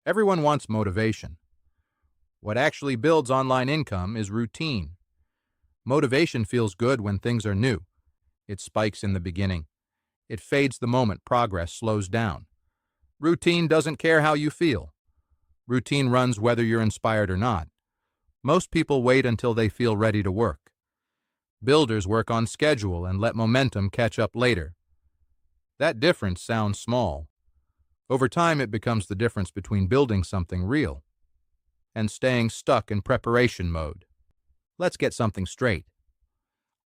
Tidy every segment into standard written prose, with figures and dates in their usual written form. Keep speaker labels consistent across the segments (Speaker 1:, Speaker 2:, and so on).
Speaker 1: Everyone wants motivation. What actually builds online income is routine. Motivation feels good when things are new. It spikes in the beginning. It fades the moment progress slows down. Routine doesn't care how you feel. Routine runs whether you're inspired or not. Most people wait until they feel ready to work. Builders work on schedule and let momentum catch up later. That difference sounds small. Over time, it becomes the difference between building something real and staying stuck in preparation mode. Let's get something straight.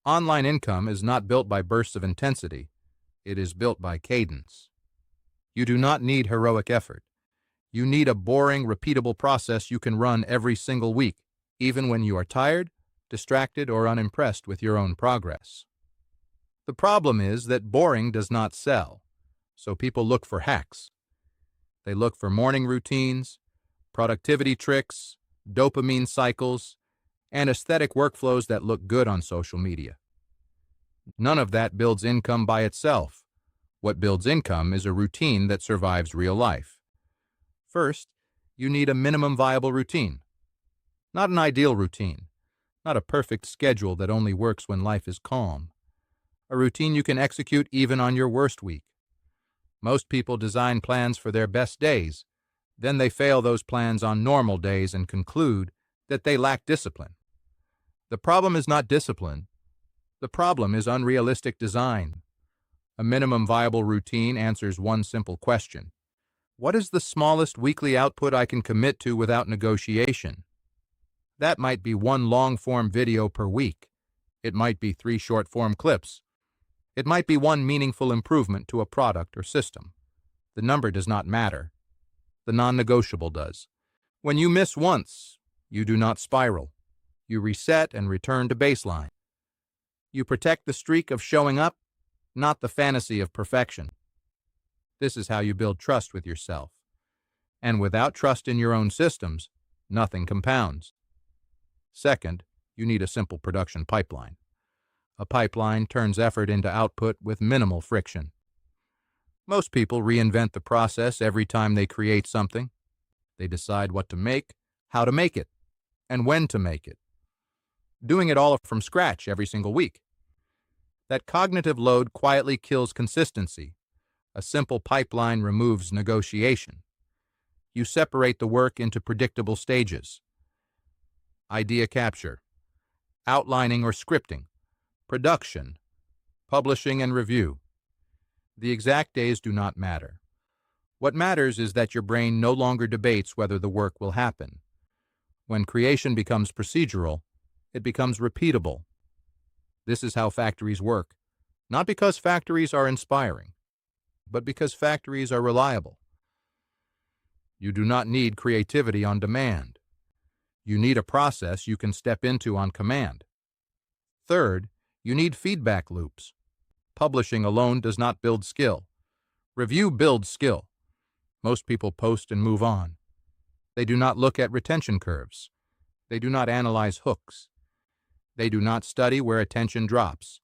Speaker 1: Online income is not built by bursts of intensity. It is built by cadence. You do not need heroic effort. You need a boring, repeatable process you can run every single week, even when you are tired, distracted, or unimpressed with your own progress. The problem is that boring does not sell, so people look for hacks. They look for morning routines, productivity tricks, dopamine cycles, and aesthetic workflows that look good on social media. None of that builds income by itself. What builds income is a routine that survives real life. First, you need a minimum viable routine. Not an ideal routine, not a perfect schedule that only works when life is calm. A routine you can execute even on your worst week. Most people design plans for their best days. Then they fail those plans on normal days and conclude that they lack discipline. The problem is not discipline. The problem is unrealistic design. A minimum viable routine answers one simple question. What is the smallest weekly output I can commit to without negotiation? That might be one long-form video per week. It might be 3 short-form clips. It might be one meaningful improvement to a product or system. The number does not matter. The non-negotiable does. When you miss once, you do not spiral. You reset and return to baseline. You protect the streak of showing up, not the fantasy of perfection. This is how you build trust with yourself. And without trust in your own systems, nothing compounds. Second, you need a simple production pipeline. A pipeline turns effort into output with minimal friction. Most people reinvent the process every time they create something. They decide what to make, how to make it, and when to make it. Doing it all from scratch every single week. That cognitive load quietly kills consistency. A simple pipeline removes negotiation. You separate the work into predictable stages. Idea capture, outlining or scripting, production, publishing and review. The exact days do not matter. What matters is that your brain no longer debates whether the work will happen. When creation becomes procedural, it becomes repeatable. This is how factories work, not because factories are inspiring, but because factories are reliable. You do not need creativity on demand. You need a process you can step into on command. Third, you need feedback loops. Publishing alone does not build skill. Review builds skill. Most people post and move on. They do not look at retention curves. They do not analyze hooks. They do not study where attention drops,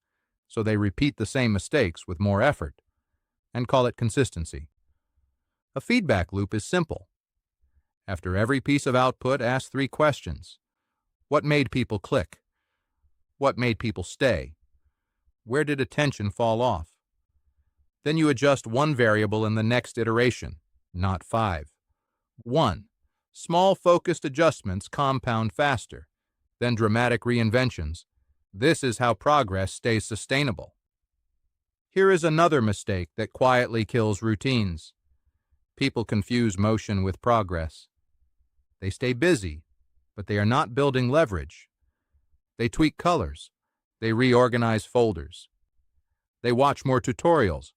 Speaker 1: so they repeat the same mistakes with more effort and call it consistency. A feedback loop is simple. After every piece of output, ask 3 questions. What made people click? What made people stay? Where did attention fall off? Then you adjust one variable in the next iteration, not 5. 1. Small focused adjustments compound faster, then dramatic reinventions. This is how progress stays sustainable. Here is another mistake that quietly kills routines. People confuse motion with progress. They stay busy, but they are not building leverage. They tweak colors. They reorganize folders. They watch more tutorials.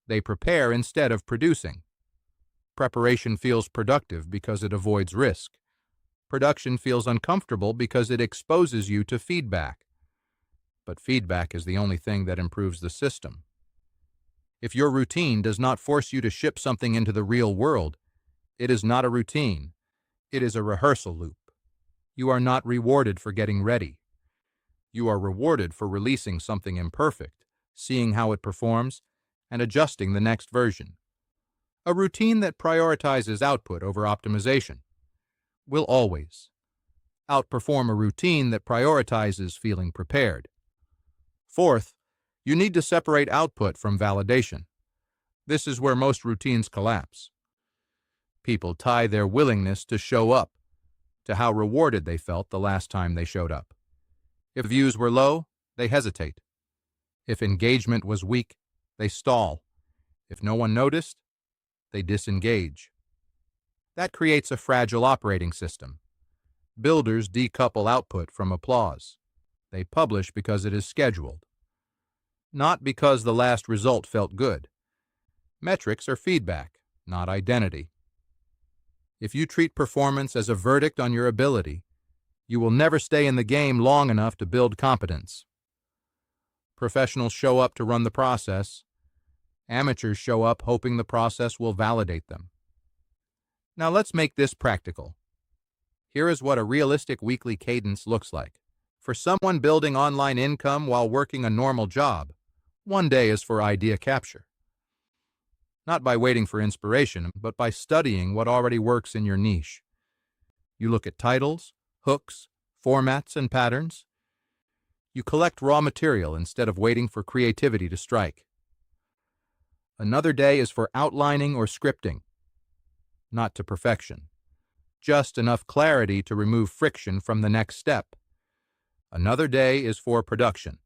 Speaker 1: They prepare instead of producing. Preparation feels productive because it avoids risk. Production feels uncomfortable because it exposes you to feedback. But feedback is the only thing that improves the system. If your routine does not force you to ship something into the real world, it is not a routine. It is a rehearsal loop. You are not rewarded for getting ready. You are rewarded for releasing something imperfect, seeing how it performs, and adjusting the next version. A routine that prioritizes output over optimization will always outperform a routine that prioritizes feeling prepared. Fourth, you need to separate output from validation. This is where most routines collapse. People tie their willingness to show up to how rewarded they felt the last time they showed up. If views were low, they hesitate. If engagement was weak, they stall. If no one noticed, they disengage. That creates a fragile operating system. Builders decouple output from applause. They publish because it is scheduled, not because the last result felt good. Metrics are feedback, not identity. If you treat performance as a verdict on your ability, you will never stay in the game long enough to build competence. Professionals show up to run the process. Amateurs show up hoping the process will validate them. Now let's make this practical. Here is what a realistic weekly cadence looks like. For someone building online income while working a normal job, one day is for idea capture. Not by waiting for inspiration, but by studying what already works in your niche. You look at titles, hooks, formats, and patterns. You collect raw material instead of waiting for creativity to strike. Another day is for outlining or scripting, not to perfection. Just enough clarity to remove friction from the next step. Another day is for production.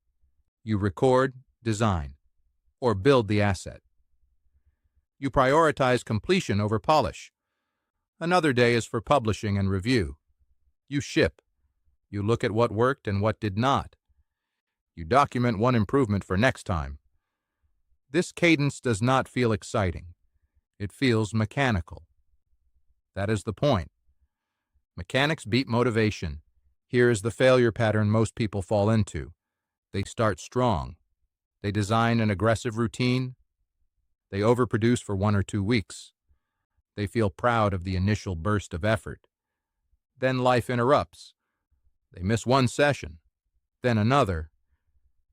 Speaker 1: You record, design, or build the asset. You prioritize completion over polish. Another day is for publishing and review. You ship. You look at what worked and what did not. You document one improvement for next time. This cadence does not feel exciting. It feels mechanical. That is the point. Mechanics beat motivation. Here is the failure pattern most people fall into. They start strong. They design an aggressive routine. They overproduce for 1 or 2 weeks. They feel proud of the initial burst of effort. Then life interrupts. They miss one session, then another.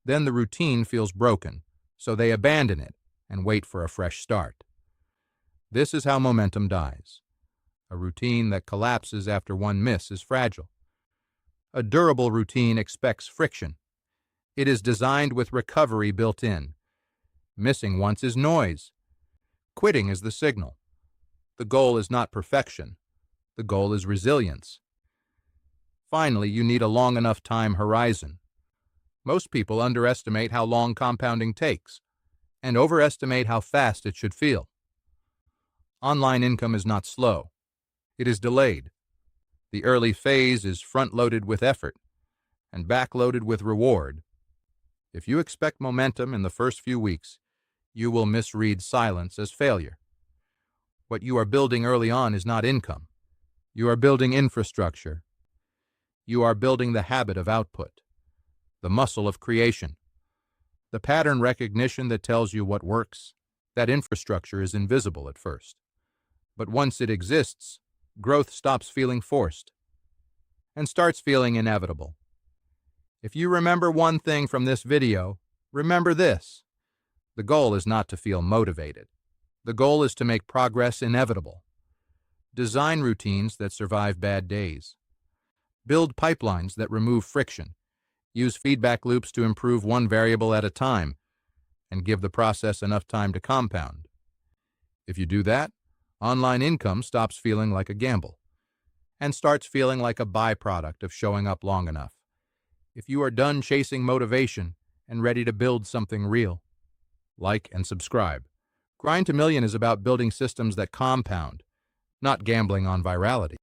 Speaker 1: Then the routine feels broken, so they abandon it and wait for a fresh start. This is how momentum dies. A routine that collapses after one miss is fragile. A durable routine expects friction. It is designed with recovery built in. Missing once is noise. Quitting is the signal. The goal is not perfection. The goal is resilience. Finally, you need a long enough time horizon. Most people underestimate how long compounding takes and overestimate how fast it should feel. Online income is not slow. It is delayed. The early phase is front-loaded with effort and back-loaded with reward. If you expect momentum in the first few weeks, you will misread silence as failure. What you are building early on is not income. You are building infrastructure. You are building the habit of output, the muscle of creation, the pattern recognition that tells you what works. That infrastructure is invisible at first. But once it exists, growth stops feeling forced and starts feeling inevitable. If you remember one thing from this video, remember this. The goal is not to feel motivated. The goal is to make progress inevitable. Design routines that survive bad days. Build pipelines that remove friction. Use feedback loops to improve one variable at a time and give the process enough time to compound. If you do that, online income stops feeling like a gamble and starts feeling like a byproduct of showing up long enough. If you are done chasing motivation and ready to build something real, like and subscribe. Grind to Million is about building systems that compound, not gambling on virality.